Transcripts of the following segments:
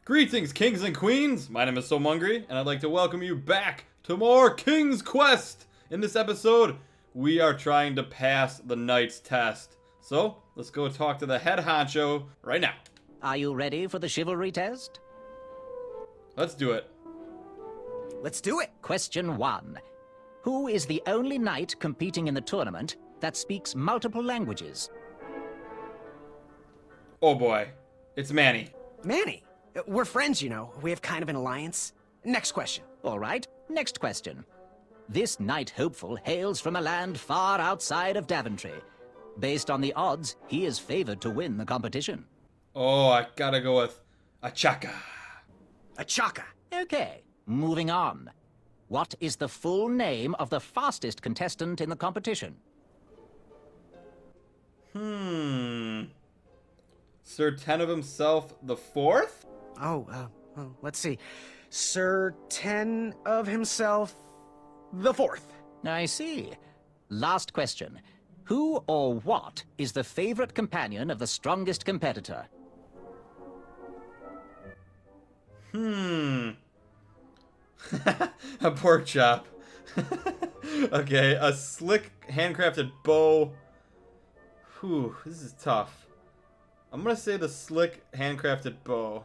Greetings, kings and queens! My name is Somungry, and I'd like to welcome you back to more King's Quest! In this episode, we are trying to pass the Knight's Test. So, let's go talk to the head honcho right now. Are you ready for the chivalry test? Let's do it. Let's do it! Question 1. Who is the only knight competing in the tournament that speaks multiple languages? Oh boy, it's Manny. Manny! We're friends, you know. We have kind of an alliance. Next question. All right, next question. This knight hopeful hails from a land far outside of Daventry. Based on the odds, he is favored to win the competition. Oh, I gotta go with Achaka. Achaka. Okay, moving on. What is the full name of the fastest contestant in the competition? Sir Ten of himself the Fourth? Let's see. Sir Ten of himself the Fourth. I see. Last question. Who or what is the favorite companion of the strongest competitor? A pork chop. Okay, a slick handcrafted bow. Whew, this is tough. I'm gonna say the slick handcrafted bow.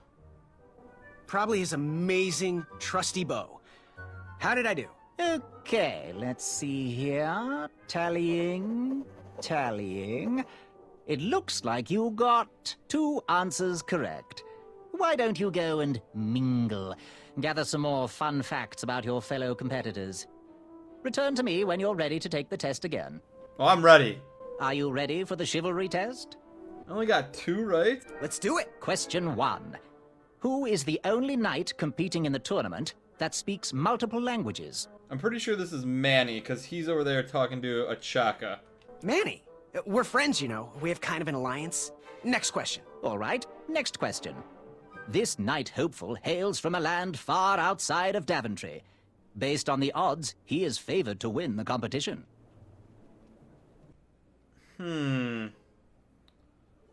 Probably his amazing, trusty bow. How did I do? Okay, let's see here. Tallying. It looks like you got 2 answers correct. Why don't you go and mingle? Gather some more fun facts about your fellow competitors. Return to me when you're ready to take the test again. Oh, I'm ready. Are you ready for the chivalry test? I only got 2 right? Let's do it! Question 1. Who is the only knight competing in the tournament that speaks multiple languages? I'm pretty sure this is Manny, because he's over there talking to Achaka. Manny! We're friends, you know. We have kind of an alliance. Next question. All right, next question. This knight hopeful hails from a land far outside of Daventry. Based on the odds, he is favored to win the competition. I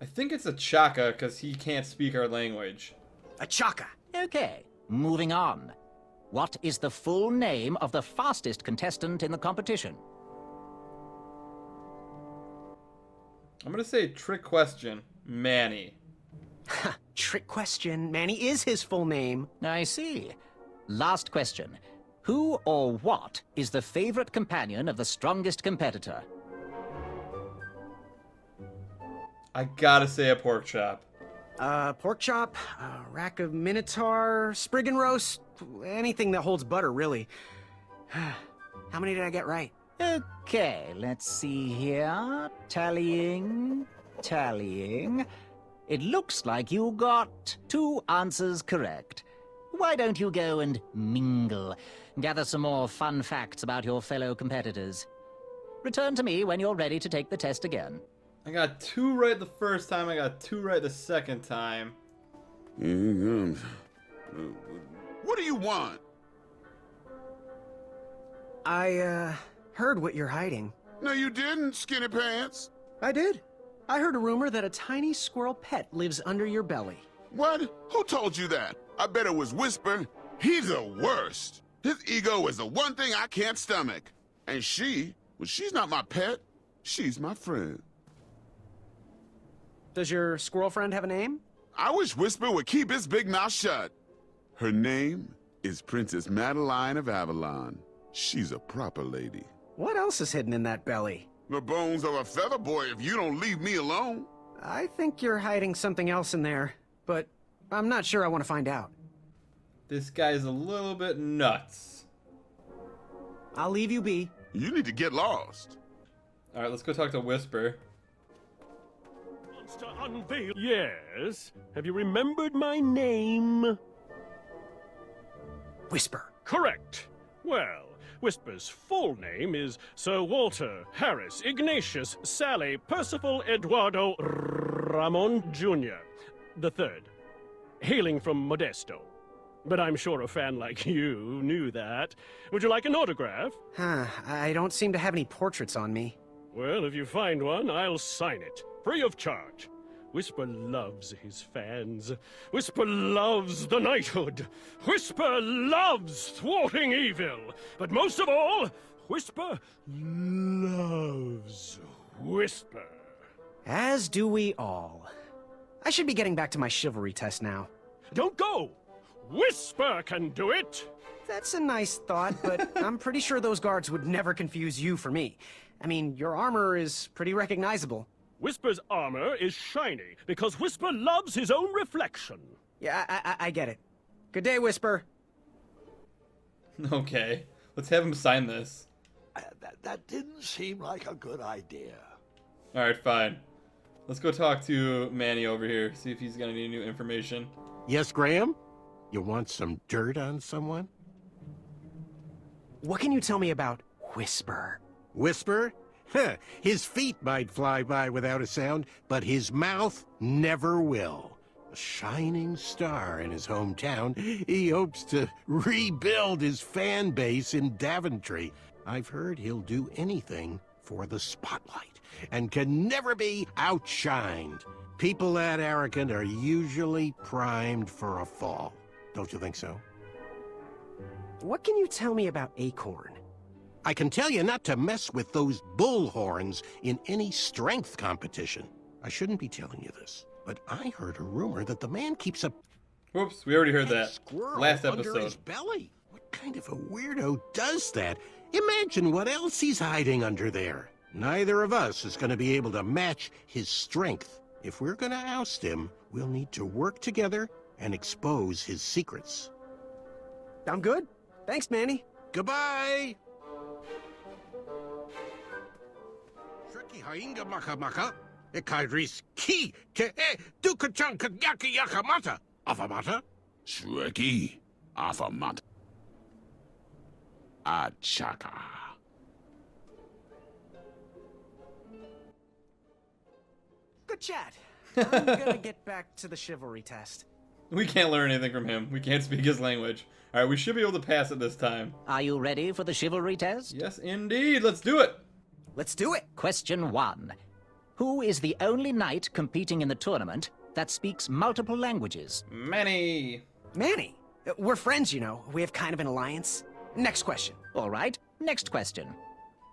think it's Achaka, because he can't speak our language. Achaka. Okay, moving on. What is the full name of the fastest contestant in the competition? I'm gonna say trick question, Manny. Trick question. Manny is his full name. I see. Last question. Who or what is the favorite companion of the strongest competitor? I gotta say a pork chop. Pork chop, rack of minotaur, sprig and roast, anything that holds butter, really. How many did I get right? Okay, let's see here. Tallying. It looks like you got 2 answers correct. Why don't you go and mingle? Gather some more fun facts about your fellow competitors. Return to me when you're ready to take the test again. I got 2 right the first time, I got 2 right the second time. What do you want? I, heard what you're hiding. No, you didn't, skinny pants. I did. I heard a rumor that a tiny squirrel pet lives under your belly. What? Who told you that? I bet it was Whisper. He's the worst. His ego is the one thing I can't stomach. And she's not my pet. She's my friend. Does your squirrel friend have a name? I wish Whisper would keep his big mouth shut. Her name is Princess Madeline of Avalon. She's a proper lady. What else is hidden in that belly? The bones of a feather boy if you don't leave me alone. I think you're hiding something else in there, but I'm not sure I want to find out. This guy's a little bit nuts. I'll leave you be. You need to get lost. Alright, let's go talk to Whisper. To unveil. Yes. Have you remembered my name? Whisper. Correct. Well, Whisper's full name is Sir Walter Harris Ignatius Sally Percival Eduardo Ramon Jr. the Third, hailing from Modesto. But I'm sure a fan like you knew that. Would you like an autograph? I don't seem to have any portraits on me. Well, if you find one, I'll sign it, free of charge. Whisper loves his fans. Whisper loves the knighthood. Whisper loves thwarting evil. But most of all, Whisper loves Whisper. As do we all. I should be getting back to my chivalry test now. Don't go! Whisper can do it! That's a nice thought, but I'm pretty sure those guards would never confuse you for me. I mean, your armor is pretty recognizable. Whisper's armor is shiny because Whisper loves his own reflection. Yeah, I get it. Good day, Whisper. Okay, let's have him sign this. That didn't seem like a good idea. Alright, fine. Let's go talk to Manny over here, see if he's got any new information. Yes, Graham? You want some dirt on someone? What can you tell me about Whisper? Whisper? Huh, his feet might fly by without a sound, but his mouth never will. A shining star in his hometown, he hopes to rebuild his fan base in Daventry. I've heard he'll do anything for the spotlight, and can never be outshined. People that arrogant are usually primed for a fall. Don't you think so? What can you tell me about Acorn? I can tell you not to mess with those bullhorns in any strength competition. I shouldn't be telling you this, but I heard a rumor that the man keeps a Whoops, we already heard that. squirrel Last under episode. his belly. What kind of a weirdo does that? Imagine what else he's hiding under there. Neither of us is going to be able to match his strength. If we're going to oust him, we'll need to work together and expose his secrets. I'm good. Thanks, Manny. Goodbye! Shreki hainga maka maka, ekairis ki ke e dukachan kanyaki yakamata, afamata? Shreki, Afamat. Achaka. Good chat. I'm gonna get back to the chivalry test. We can't learn anything from him. We can't speak his language. Alright, we should be able to pass it this time. Are you ready for the chivalry test? Yes, indeed. Let's do it. Let's do it. Question 1. Who is the only knight competing in the tournament that speaks multiple languages? Manny. Manny. We're friends, you know. We have kind of an alliance. Next question. All right, next question.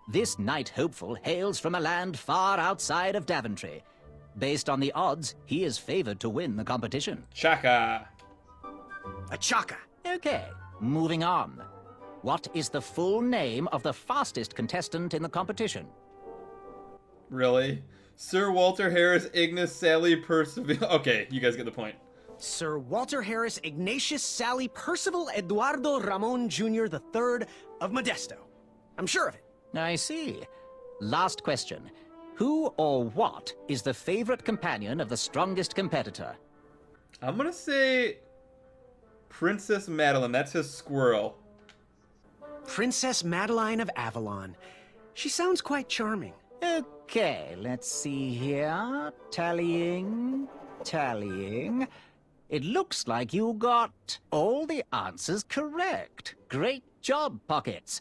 This knight hopeful hails from a land far outside of Daventry. Based on the odds, he is favored to win the competition. Chaka. A chaka. Okay, moving on. What is the full name of the fastest contestant in the competition? Really? Sir Walter Harris, Ignis, Sally, Percival. Okay, you guys get the point. Sir Walter Harris Ignatius Sally Percival Eduardo Ramon Jr. III of Modesto. I'm sure of it. I see. Last question. Who or what is the favorite companion of the strongest competitor? I'm gonna say Princess Madeline. That's his squirrel. Princess Madeline of Avalon. She sounds quite charming. Okay, let's see here. Tallying. It looks like you got all the answers correct. Great job, Pockets.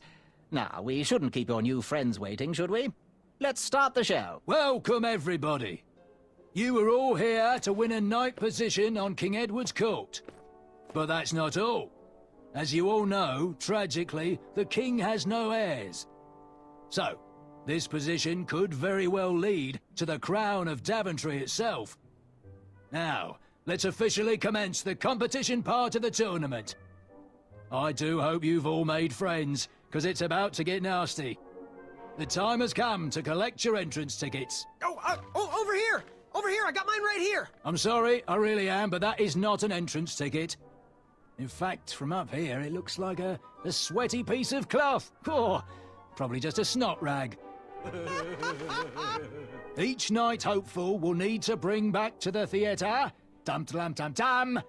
Now, we shouldn't keep your new friends waiting, should we? Let's start the show. Welcome, everybody. You are all here to win a knight position on King Edward's court. But that's not all. As you all know, tragically, the king has no heirs. So, this position could very well lead to the crown of Daventry itself. Now, let's officially commence the competition part of the tournament. I do hope you've all made friends, because it's about to get nasty. The time has come to collect your entrance tickets. Oh, over here! Over here, I got mine right here! I'm sorry, I really am, but that is not an entrance ticket. In fact, from up here, it looks like a sweaty piece of cloth. Oh, probably just a snot rag. Each knight hopeful will need to bring back to the theatre, dum-dum-dum-dum,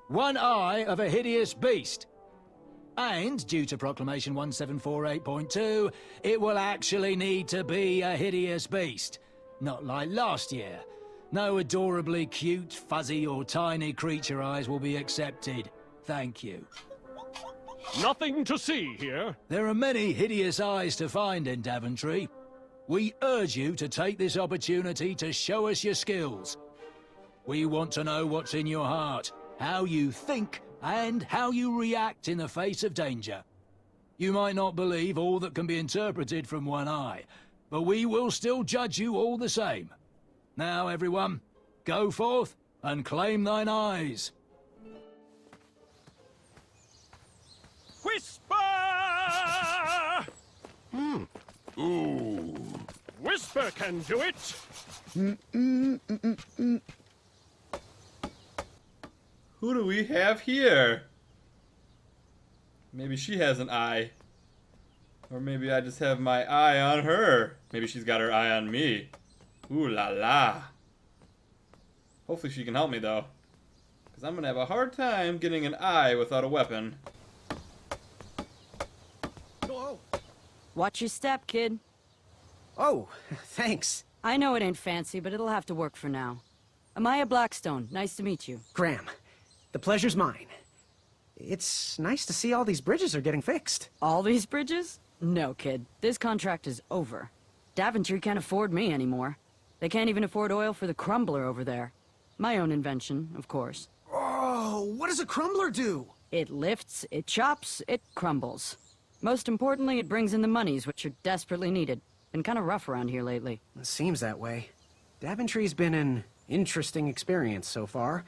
one eye of a hideous beast. And, due to Proclamation 1748.2, it will actually need to be a hideous beast. Not like last year. No adorably cute, fuzzy, or tiny creature eyes will be accepted. Thank you. Nothing to see here. There are many hideous eyes to find in Daventry. We urge you to take this opportunity to show us your skills. We want to know what's in your heart, how you think, and how you react in the face of danger. You might not believe all that can be interpreted from one eye, but we will still judge you all the same. Now, everyone, go forth and claim thine eyes. Whisper! Ooh. Whisper can do it! Who do we have here? Maybe she has an eye. Or maybe I just have my eye on her. Maybe she's got her eye on me. Ooh la la. Hopefully she can help me though. Because I'm going to have a hard time getting an eye without a weapon. Watch your step, kid. Oh, thanks. I know it ain't fancy, but it'll have to work for now. Amaya Blackstone, nice to meet you. Graham, the pleasure's mine. It's nice to see all these bridges are getting fixed. All these bridges? No, kid. This contract is over. Daventry can't afford me anymore. They can't even afford oil for the crumbler over there. My own invention, of course. Oh, what does a crumbler do? It lifts, it chops, it crumbles. Most importantly, it brings in the monies, which are desperately needed. Been kind of rough around here lately. It seems that way. Daventry's been an interesting experience so far.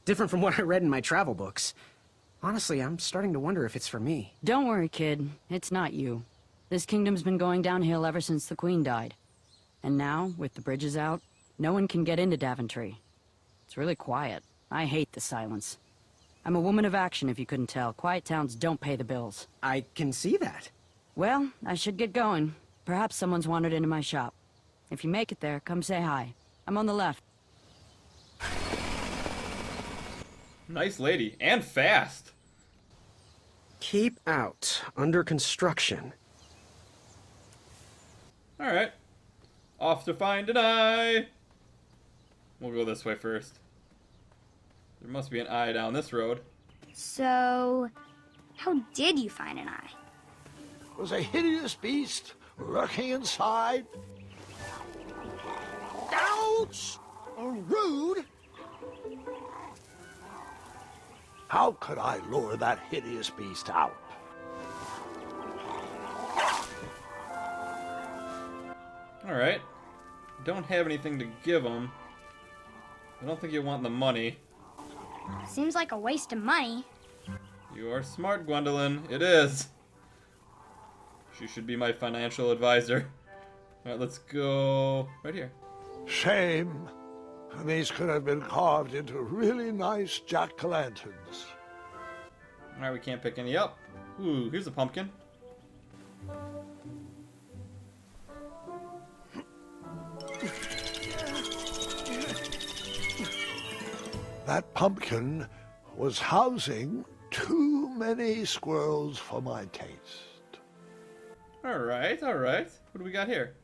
Different from what I read in my travel books. Honestly, I'm starting to wonder if it's for me. Don't worry, kid. It's not you. This kingdom's been going downhill ever since the Queen died. And now, with the bridges out, no one can get into Daventry. It's really quiet. I hate the silence. I'm a woman of action, if you couldn't tell. Quiet towns don't pay the bills. I can see that. Well, I should get going. Perhaps someone's wandered into my shop. If you make it there, come say hi. I'm on the left. Nice lady. And fast. Keep out. Under construction. Alright. Off to find an eye. We'll go this way first. There must be an eye down this road. So, how did you find an eye? Was a hideous beast lurking inside. Ouch! Rude! How could I lure that hideous beast out? Alright. Don't have anything to give him. I don't think you want the money. Seems like a waste of money. You are smart, Gwendolyn. It is. She should be my financial advisor. Alright, let's go right here. Shame. These could have been carved into really nice jack-o'-lanterns. Alright, we can't pick any up. Ooh, here's a pumpkin. That pumpkin was housing too many squirrels for my taste. Alright, alright. What do we got here?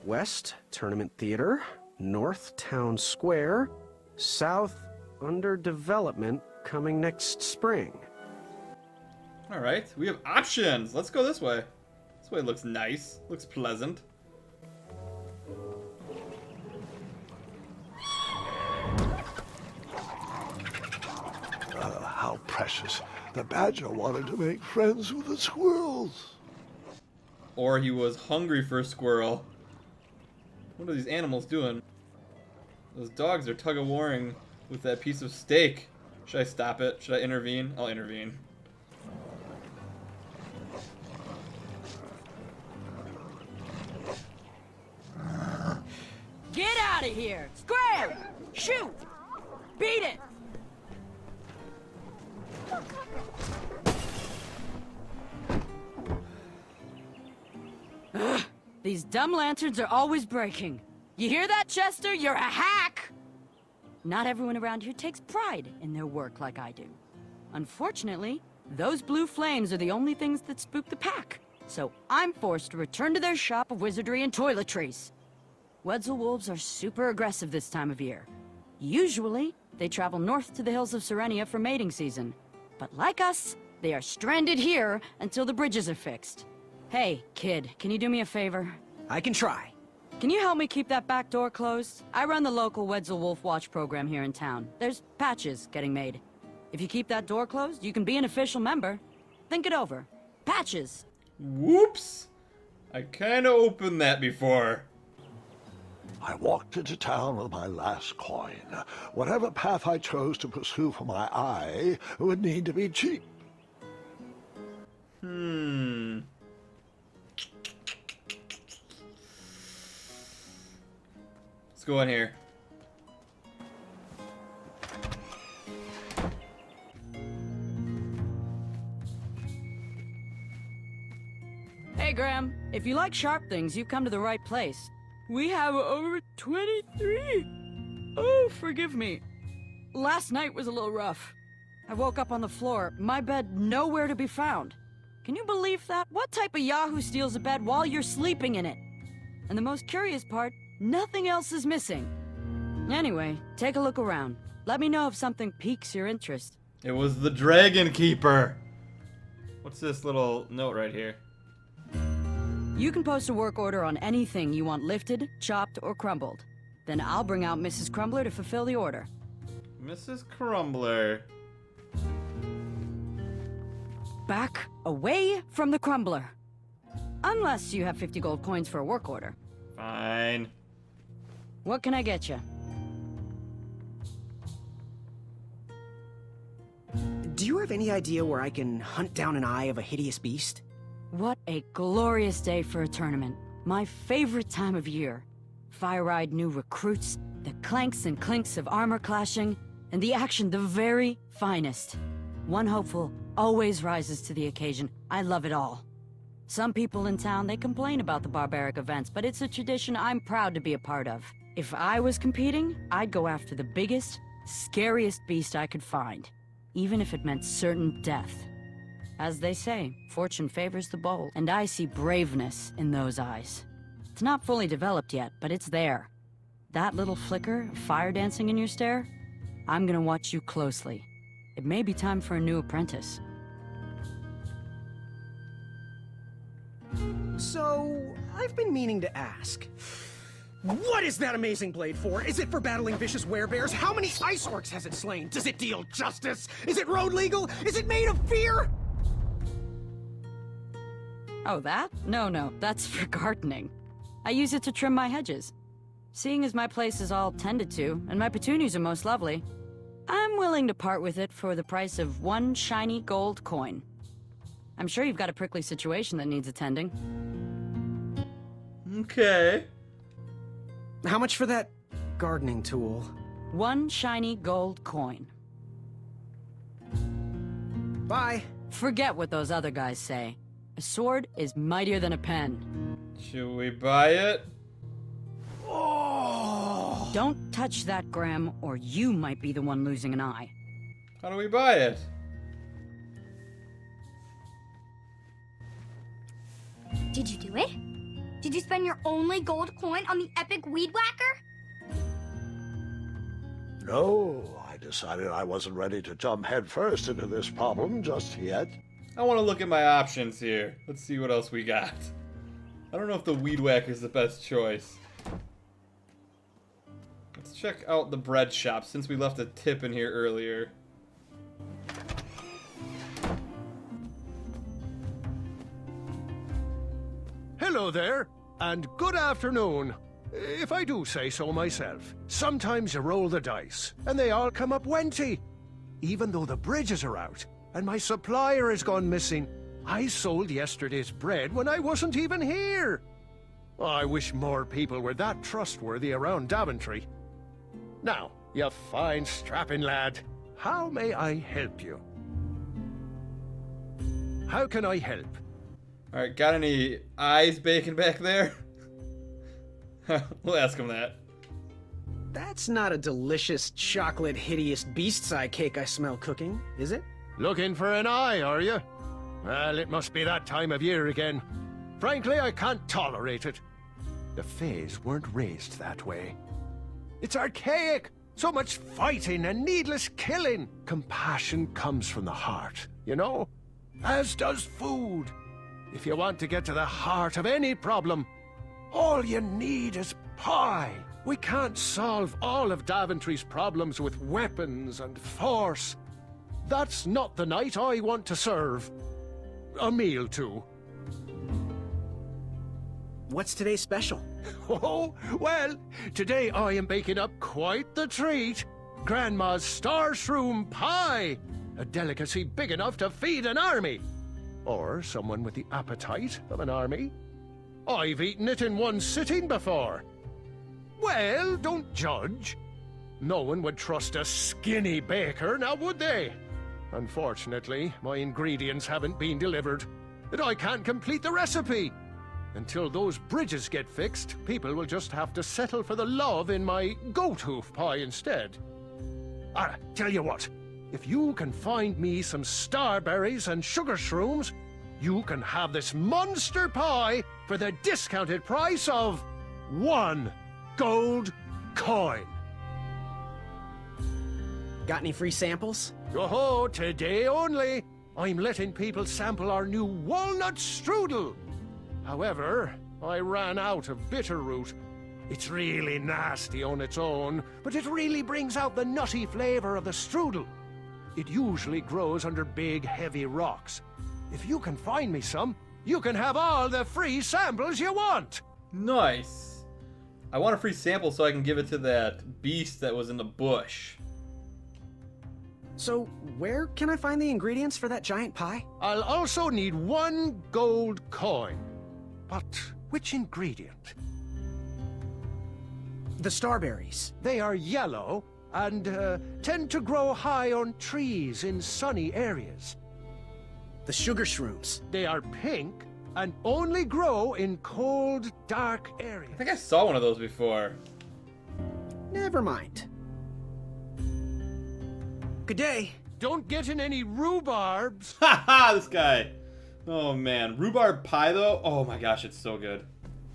West, Tournament Theater. North, Town Square. South, under development, coming next spring. Alright, we have options. Let's go this way. This way looks nice. Looks pleasant. How precious. The badger wanted to make friends with the squirrels. Or he was hungry for a squirrel. What are these animals doing? Those dogs are tug-of-warring with that piece of steak. Should I stop it? Should I intervene? I'll intervene. Get out of here! Scram! Shoot! Beat it! Ugh, these dumb lanterns are always breaking. You hear that, Chester? You're a hack! Not everyone around here takes pride in their work like I do. Unfortunately, those blue flames are the only things that spook the pack. So I'm forced to return to their shop of wizardry and toiletries. Wetzel wolves are super aggressive this time of year. Usually, they travel north to the hills of Serenia for mating season. But like us, they are stranded here until the bridges are fixed. Hey, kid, can you do me a favor? I can try. Can you help me keep that back door closed? I run the local Wetzel Wolf Watch program here in town. There's patches getting made. If you keep that door closed, you can be an official member. Think it over. Patches. Whoops! I kinda opened that before. I walked into town with my last coin. Whatever path I chose to pursue for my eye would need to be cheap. Let's go in here. Hey, Graham. If you like sharp things, you've come to the right place. We have over 23. Oh, forgive me. Last night was a little rough. I woke up on the floor, my bed nowhere to be found. Can you believe that? What type of yahoo steals a bed while you're sleeping in it? And the most curious part, nothing else is missing. Anyway, take a look around. Let me know if something piques your interest. It was the Dragon Keeper. What's this little note right here? You can post a work order on anything you want lifted, chopped, or crumbled. Then I'll bring out Mrs. Crumbler to fulfill the order. Mrs. Crumbler. Back away from the Crumbler. Unless you have 50 gold coins for a work order. Fine. What can I get you? Do you have any idea where I can hunt down an eye of a hideous beast? What a glorious day for a tournament. My favorite time of year. Fire-eyed new recruits, the clanks and clinks of armor clashing, and the action the very finest. One hopeful always rises to the occasion. I love it all. Some people in town, they complain about the barbaric events, but it's a tradition I'm proud to be a part of. If I was competing, I'd go after the biggest, scariest beast I could find, even if it meant certain death. As they say, fortune favors the bold, and I see braveness in those eyes. It's not fully developed yet, but it's there. That little flicker of fire dancing in your stare? I'm gonna watch you closely. It may be time for a new apprentice. So, I've been meaning to ask. What is that amazing blade for? Is it for battling vicious werebears? How many ice orcs has it slain? Does it deal justice? Is it road legal? Is it made of fear? Oh, that? No, that's for gardening. I use it to trim my hedges. Seeing as my place is all tended to, and my petunias are most lovely, I'm willing to part with it for the price of 1 shiny gold coin. I'm sure you've got a prickly situation that needs attending. Okay. How much for that gardening tool? 1 shiny gold coin. Bye. Forget what those other guys say. A sword is mightier than a pen. Should we buy it? Oh! Don't touch that, Graham, or you might be the one losing an eye. How do we buy it? Did you do it? Did you spend your only gold coin on the epic weed whacker? No, I decided I wasn't ready to jump headfirst into this problem just yet. I want to look at my options here. Let's see what else we got. I don't know if the weed whacker is the best choice. Let's check out the bread shop since we left a tip in here earlier. Hello there, and good afternoon. If I do say so myself, sometimes you roll the dice, and they all come up wenty. Even though the bridges are out, and my supplier has gone missing, I sold yesterday's bread when I wasn't even here. I wish more people were that trustworthy around Daventry. Now, you fine strapping lad, how may I help you? How can I help? Alright, got any eyes baking back there? We'll ask him that. That's not a delicious chocolate hideous beast's eye cake I smell cooking, is it? Looking for an eye, are you? Well, it must be that time of year again. Frankly, I can't tolerate it. The Fays weren't raised that way. It's archaic! So much fighting and needless killing! Compassion comes from the heart, you know? As does food. If you want to get to the heart of any problem, All you need is pie. We can't solve all of Daventry's problems with weapons and force. That's not the knight I want to serve a meal to. What's today's special? Oh, well, today I am baking up quite the treat. Grandma's star shroom pie. A delicacy big enough to feed an army. Or someone with the appetite of an army. I've eaten it in one sitting before. Well, don't judge. No one would trust a skinny baker, now would they? Unfortunately, my ingredients haven't been delivered, and I can't complete the recipe. Until those bridges get fixed, people will just have to settle for the love in my goat hoof pie instead. Tell you what, if you can find me some starberries and sugar shrooms, you can have this monster pie for the discounted price of 1 gold coin. Got any free samples? Oh, today only. I'm letting people sample our new walnut strudel. However, I ran out of bitterroot. It's really nasty on its own, but it really brings out the nutty flavor of the strudel. It usually grows under big, heavy rocks. If you can find me some, you can have all the free samples you want. Nice. I want a free sample so I can give it to that beast that was in the bush. So, where can I find the ingredients for that giant pie? I'll also need 1 gold coin. But which ingredient? The starberries. They are yellow and tend to grow high on trees in sunny areas. The sugar shrooms. They are pink and only grow in cold, dark areas. I think I saw one of those before. Never mind. Good day. Don't get in any rhubarbs. Ha ha, this guy. Oh man, rhubarb pie though? Oh my gosh, it's so good.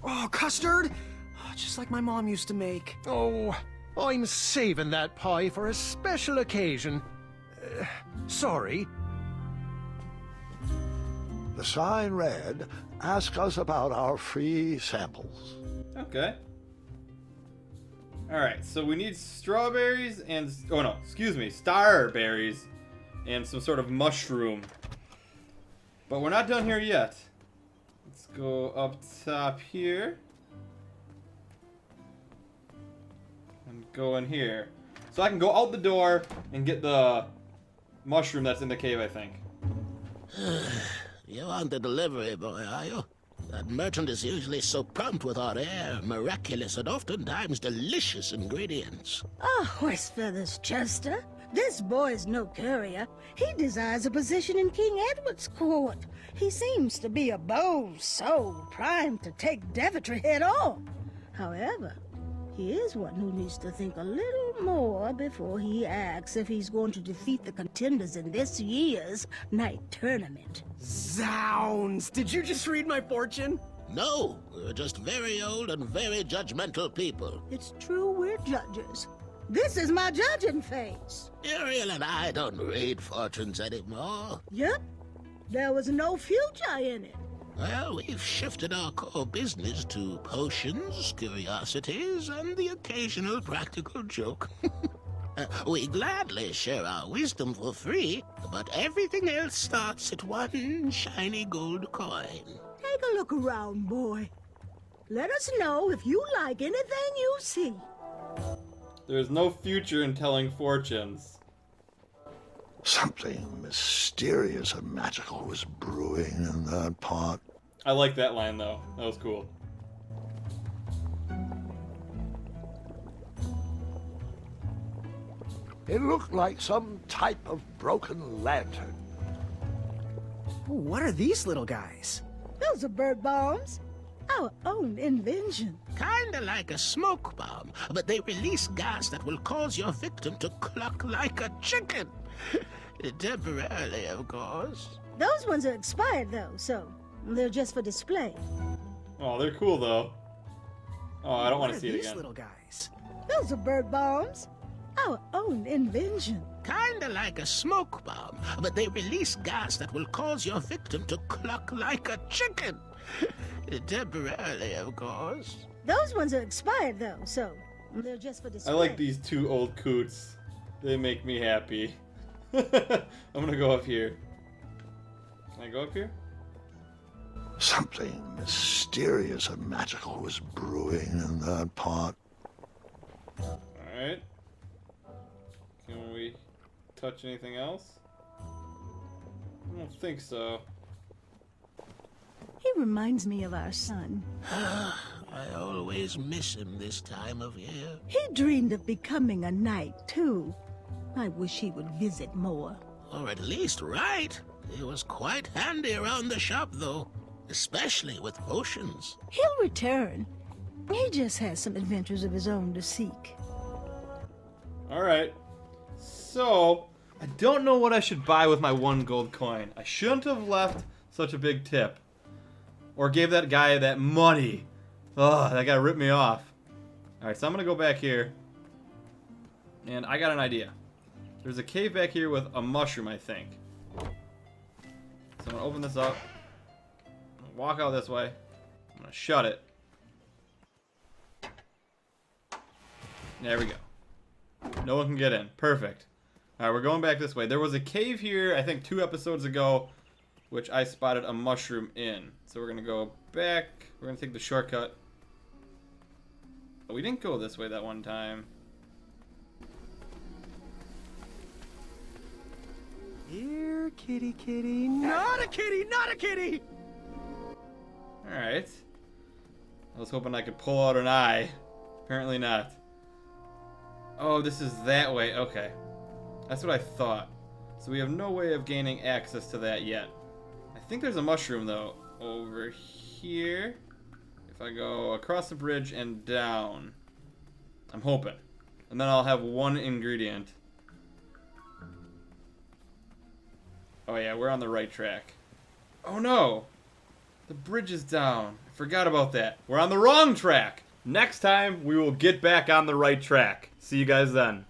Oh, custard? Oh, just like my mom used to make. Oh, I'm saving that pie for a special occasion. Sorry. The sign read, "Ask us about our free samples." Okay. Alright, so we need strawberries and... Oh no, excuse me, starberries and some sort of mushroom. But we're not done here yet. Let's go up top here. And go in here. So I can go out the door and get the mushroom that's in the cave, I think. You want the delivery boy, are you? That merchant is usually so prompt with our rare, miraculous, and oftentimes delicious ingredients. Ah, horse feathers, Chester. This boy is no courier. He desires a position in King Edward's court. He seems to be a bold soul, primed to take Daventry head on. However, he is one who needs to think a little more before he acts if he's going to defeat the contenders in this year's night tournament. Zounds! Did you just read my fortune? No, we're just very old and very judgmental people. It's true we're judges. This is my judging face. Ariel and I don't read fortunes anymore. Yep. There was no future in it. Well, we've shifted our core business to potions, curiosities, and the occasional practical joke. We gladly share our wisdom for free, but everything else starts at 1 shiny gold coin. Take a look around, boy. Let us know if you like anything you see. There's no future in telling fortunes. Something mysterious and magical was brewing in that pot. I like that line though. That was cool. It looked like some type of broken lantern. Ooh, what are these little guys? Those are bird bombs. Our own invention. Kinda like a smoke bomb, but they release gas that will cause your victim to cluck like a chicken. Temporarily, of course. Those ones are expired, though, so they're just for display. Oh, they're cool though. Oh, I don't want to see it These again. little guys. Those are bird bombs. Our own invention. Kinda like a smoke bomb, but they release gas that will cause your victim to cluck like a chicken. Temporarily, of course. Those ones are expired, though, so they're just for display. I like these two old coots. They make me happy. I'm gonna go up here. Can I go up here? Something mysterious and magical was brewing in that pot. Alright. Can we touch anything else? I don't think so. He reminds me of our son. I always miss him this time of year. He dreamed of becoming a knight, too. I wish he would visit more. Or at least write. He was quite handy around the shop, though. Especially with potions. He'll return. He just has some adventures of his own to seek. Alright. So, I don't know what I should buy with my 1 gold coin. I shouldn't have left such a big tip. Or gave that guy that money. Ugh, that guy ripped me off. Alright, so I'm gonna go back here. And I got an idea. There's a cave back here with a mushroom, I think. So I'm gonna open this up. I'm gonna walk out this way. I'm gonna shut it. There we go. No one can get in. Perfect. Alright, we're going back this way. There was a cave here, I think 2 episodes ago, which I spotted a mushroom in. So we're gonna go back. We're gonna take the shortcut. But we didn't go this way that one time. Here, kitty, kitty. Not a kitty, not a kitty! Alright. I was hoping I could pull out an eye. Apparently not. Oh, this is that way. Okay. That's what I thought. So we have no way of gaining access to that yet. I think there's a mushroom, though, over here. If I go across the bridge and down. I'm hoping. And then I'll have 1 ingredient. Oh yeah, we're on the right track. Oh no! The bridge is down. I forgot about that. We're on the wrong track! Next time, we will get back on the right track. See you guys then.